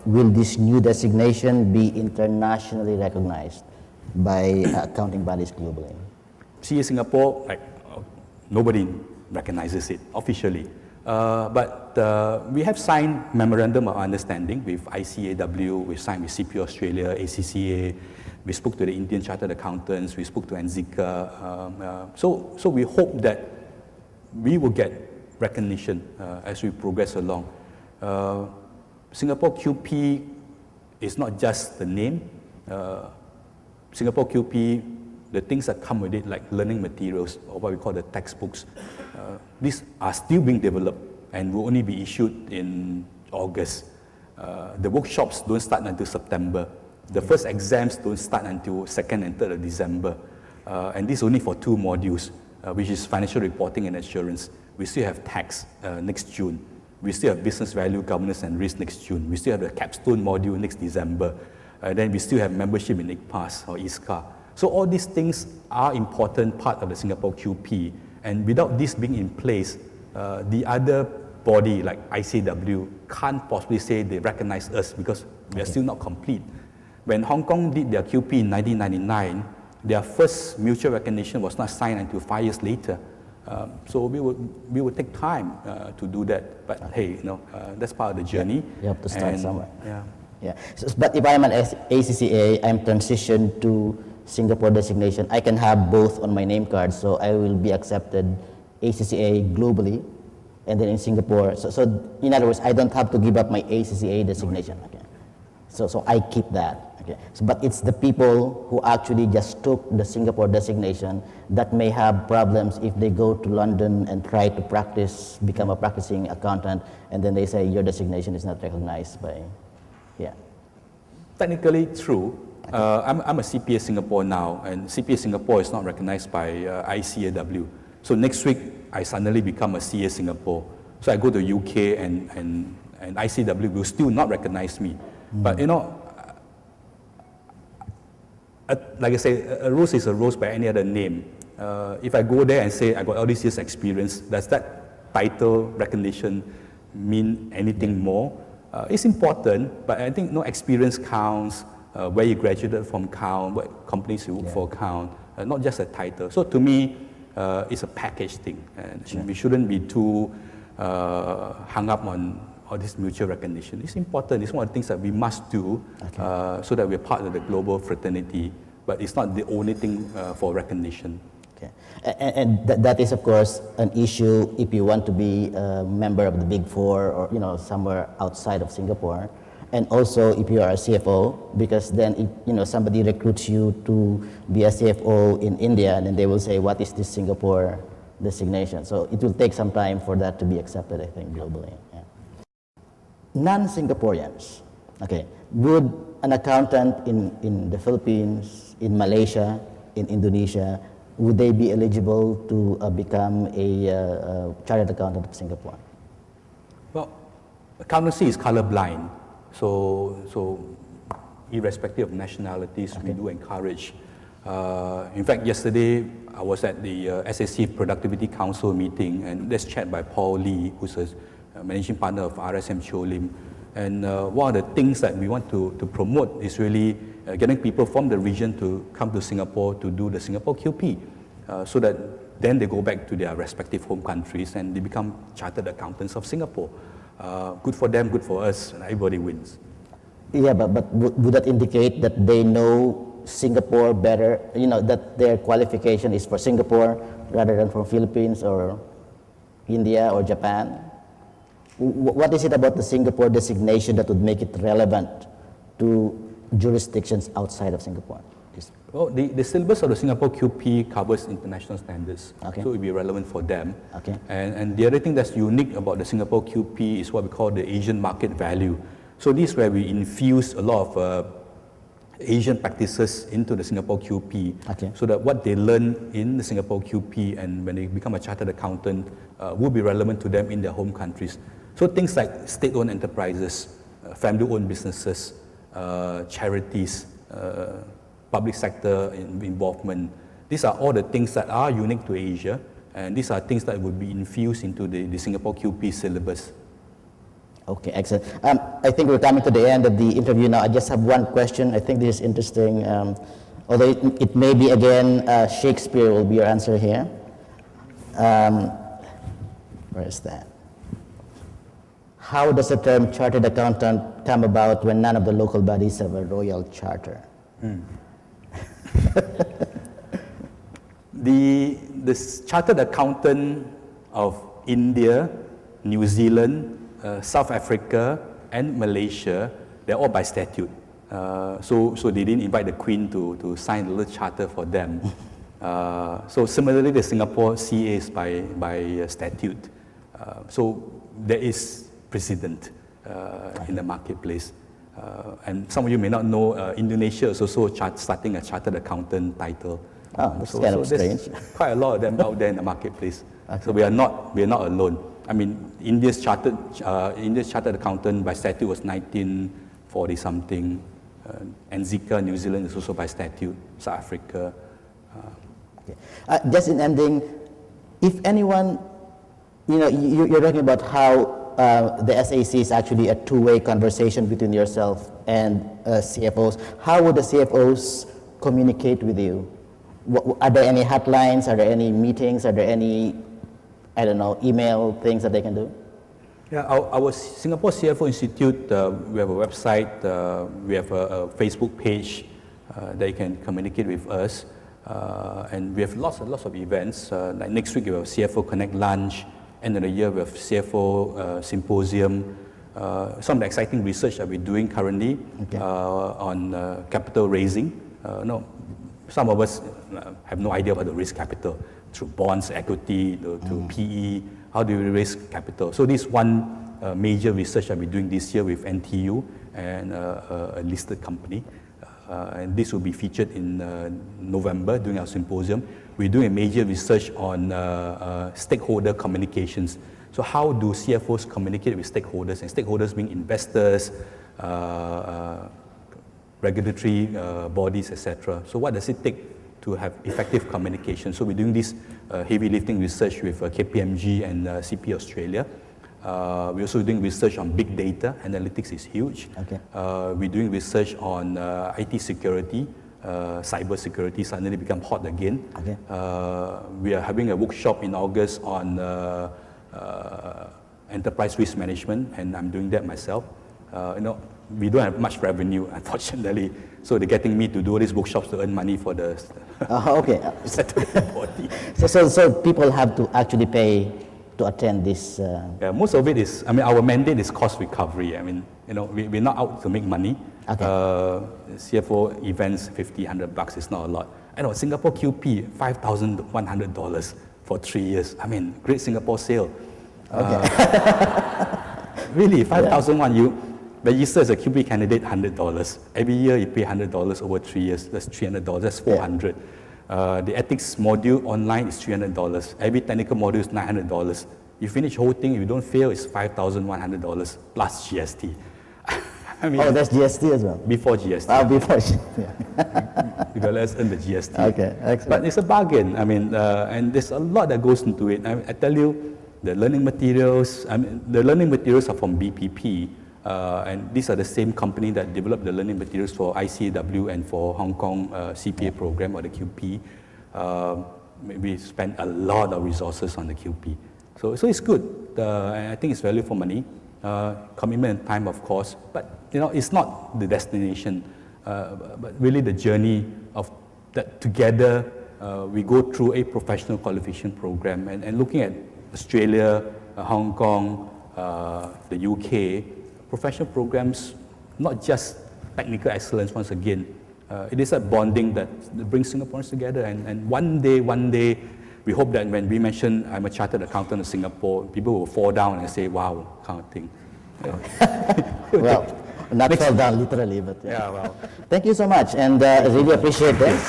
Will this new designation be internationally recognized by accounting bodies globally? CA Singapore, nobody recognizes it officially. But we have signed memorandum of understanding with ICAW, we signed with CP Australia, ACCA, we spoke to the Indian Chartered Accountants, we spoke to NZICA. So we hope that we will get recognition as we progress along. Singapore QP is not just the name. Singapore QP, the things that come with it, like learning materials, or what we call the textbooks, these are still being developed and will only be issued in August. The workshops don't start until September. The first exams don't start until 2nd and 3rd of December. And this is only for 2 modules, which is financial reporting and assurance. We still have tax next June. We still have business value, governance and risk next June. We still have the capstone module next December. Then we still have membership in ICPAS or ISCA. So all these things are important part of the Singapore QP. And without this being in place, the other body like ICAW can't possibly say they recognize us because we are still not complete. When Hong Kong did their QP in 1999, their first mutual recognition was not signed until 5 years later. So we would take time to do that. But hey, that's part of the journey. You have to start somewhere. Yeah. So, but if I'm an ACCA, I'm transitioned to Singapore designation. I can have both on my name card, so I will be accepted ACCA globally, and then in Singapore. So in other words, I don't have to give up my ACCA designation. Okay. So I keep that. Okay. So, but it's the people who actually just took the Singapore designation that may have problems if they go to London and try to practice, become a practicing accountant, and then they say your designation is not recognized by, Technically true. Okay. I'm a CPA Singapore now, and CPA Singapore is not recognized by ICAW. So next week, I suddenly become a CA Singapore. So I go to UK and ICAW will still not recognize me. But like I say, a rose is a rose by any other name. If I go there and say I got all these years experience, does that title recognition mean anything more? It's important, but I think experience counts, where you graduated from count, what companies you work for count, not just a title. So to me, it's a package thing, and we shouldn't be too hung up on all this mutual recognition. It's important. It's one of the things that we must do so that we're part of the global fraternity, but it's not the only thing for recognition. Okay. And that is, of course, an issue if you want to be a member of the Big Four or somewhere outside of Singapore, and also if you are a CFO, because then if somebody recruits you to be a CFO in India, and then they will say, what is this Singapore designation? So it will take some time for that to be accepted, I think, globally. Yeah. Non-Singaporeans, okay, would an accountant in the Philippines, in Malaysia, in Indonesia, would they be eligible to become a chartered accountant of Singapore? Well, accountancy is colorblind, so irrespective of nationalities, we do encourage. In fact, yesterday I was at the SAC Productivity Council meeting, and that's chaired by Paul Lee, who's a managing partner of RSM Cholim. And one of the things that we want to promote is really getting people from the region to come to Singapore to do the Singapore QP, so that then they go back to their respective home countries and they become chartered accountants of Singapore. Good for them, good for us, and everybody wins. Yeah, but would that indicate that they know Singapore better, that their qualification is for Singapore rather than for Philippines or India or Japan? What is it about the Singapore designation that would make it relevant to jurisdictions outside of Singapore? Well, the syllabus of the Singapore QP covers international standards, so it will be relevant for them. Okay. And the other thing that's unique about the Singapore QP is what we call the Asian market value. So this is where we infuse a lot of Asian practices into the Singapore QP, so that what they learn in the Singapore QP and when they become a chartered accountant will be relevant to them in their home countries. So things like state-owned enterprises, family-owned businesses, charities, public sector involvement, these are all the things that are unique to Asia, And these are things that would be infused into the Singapore QP syllabus. Okay, excellent. I think we're coming to the end of the interview now. I just have one question. I think this is interesting. Although it may be, again, Shakespeare will be your answer here. Where is that? How does the term chartered accountant come about when none of the local bodies have a royal charter? The chartered accountant of India, New Zealand, South Africa, and Malaysia, they're all by statute. So they didn't invite the Queen to sign the little charter for them. So similarly, the Singapore CA is by statute. So there is precedent in the marketplace. And some of you may not know, Indonesia is also starting a chartered accountant title. Oh, that's kind of strange. There's quite a lot of them out there in the marketplace. Okay. So we are not alone. I mean, India's chartered accountant by statute was 1940 something. NZICA, New Zealand is also by statute. South Africa. Okay. Just in ending, if anyone, you're talking about how the SAC is actually a two-way conversation between yourself and CFOs. How would the CFOs communicate with you? Are there any hotlines? Are there any meetings? Are there any, email things that they can do? Yeah, our Singapore CFO Institute, we have a website, we have a Facebook page that you can communicate with us. And we have lots of events. Like next week, we have CFO Connect Lunch. End of the year, we have CFO Symposium. Some of the exciting research that we're doing currently on capital raising. Some of us have no idea about the risk capital through bonds, equity, to PE. How do we raise capital? So this one major research that we're doing this year with NTU and a listed company. And this will be featured in November during our symposium. We're doing a major research on stakeholder communications. So how do CFOs communicate with stakeholders, and stakeholders being investors, regulatory bodies, etc. So what does it take to have effective communication? So we're doing this heavy lifting research with KPMG and CP Australia. We're also doing research on big data. Analytics is huge. Okay. We're doing research on IT security. Cyber security suddenly become hot again. Okay. We are having a workshop in August on enterprise risk management, and I'm doing that myself. We don't have much revenue, unfortunately, so they're getting me to do all these workshops to earn money for the statutory body. So people have to actually pay to attend this? Yeah, most of it is, our mandate is cost recovery. We're not out to make money. Okay. CFO events, $50, $100 is not a lot. Singapore QP, $5,100 for 3 years. Great Singapore sale. Okay. Really, 5,001, you register as a QP candidate, $100. Every year you pay $100 over 3 years. That's $300, that's $400. The ethics module online is $300. Every technical module is $900. You finish the whole thing, if you don't fail, it's $5,100 plus GST. That's GST as well? Before GST. Before GST. You got less than the GST. Okay, excellent. But it's a bargain. And there's a lot that goes into it. I tell you, the learning materials, the learning materials are from BPP. And these are the same company that developed the learning materials for ICAW and for Hong Kong CPA program, or the QP. We spend a lot of resources on the QP. So it's good. I think it's value for money. Commitment and time, of course. But it's not the destination, but really the journey of that together. We go through a professional qualification program, and looking at Australia, Hong Kong, the UK, professional programs, not just technical excellence once again. It is a bonding that brings Singaporeans together, and one day, we hope that when we mention I'm a chartered accountant in Singapore, people will fall down and say, wow, kind of thing. Well, not fall down literally, but yeah, well. Thank you so much, and I really appreciate this.